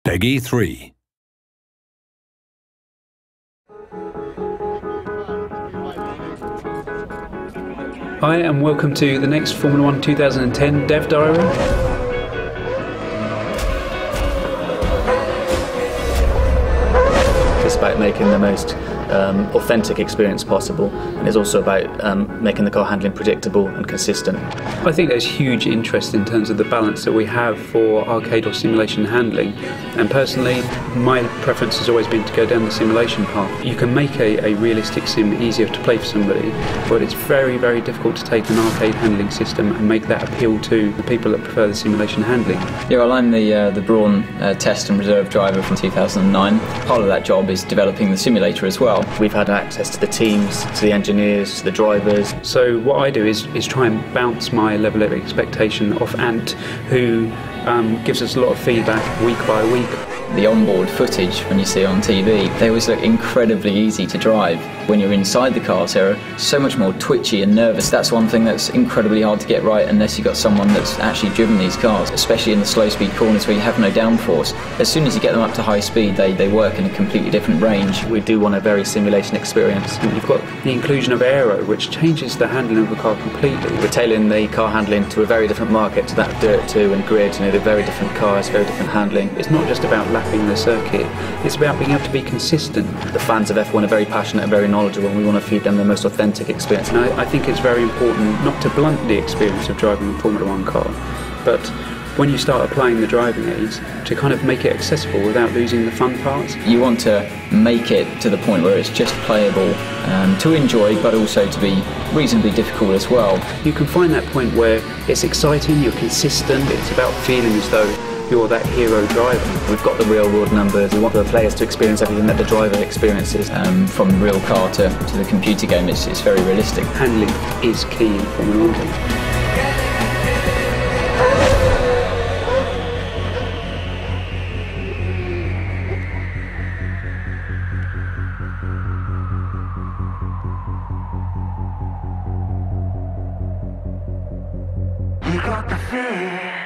Peggy 3. Hi and welcome to the next Formula 1 2010 Dev Diary. It's about making the most authentic experience possible, and it's also about making the car handling predictable and consistent. I think there's huge interest in terms of the balance that we have for arcade or simulation handling, and personally my preference has always been to go down the simulation path. You can make a realistic sim easier to play for somebody, but it's very, very difficult to take an arcade handling system and make that appeal to the people that prefer the simulation handling. Yeah, well, I'm the Brawn test and reserve driver from 2009. Part of that job is developing the simulator as well. We've had access to the teams, to the engineers, to the drivers. So what I do is try and bounce my level of expectation off Ant, who gives us a lot of feedback week by week. The onboard footage, when you see it on TV, they always look incredibly easy to drive. When you're inside the cars, they're so much more twitchy and nervous. That's one thing that's incredibly hard to get right unless you've got someone that's actually driven these cars, especially in the slow speed corners where you have no downforce. As soon as you get them up to high speed, they work in a completely different range. We do want a very simulation experience. You've got the inclusion of aero, which changes the handling of the car completely. We're tailoring the car handling to a very different market, to that Dirt 2 and Grid. You know, they're very different cars, very different handling. It's not just about lapping the circuit, it's about being able to be consistent. The fans of F1 are very passionate and very knowledgeable, and we want to feed them the most authentic experience. And I think it's very important not to blunt the experience of driving a Formula 1 car, but when you start applying the driving aids, to kind of make it accessible without losing the fun parts. You want to make it to the point where it's just playable to enjoy, but also to be reasonably difficult as well. You can find that point where it's exciting, you're consistent, it's about feeling as though you're that hero driver. We've got the real world numbers. We want the players to experience everything that the driver experiences. From the real car to the computer game, it's very realistic. Handling is key in Formula 1. You got the fear.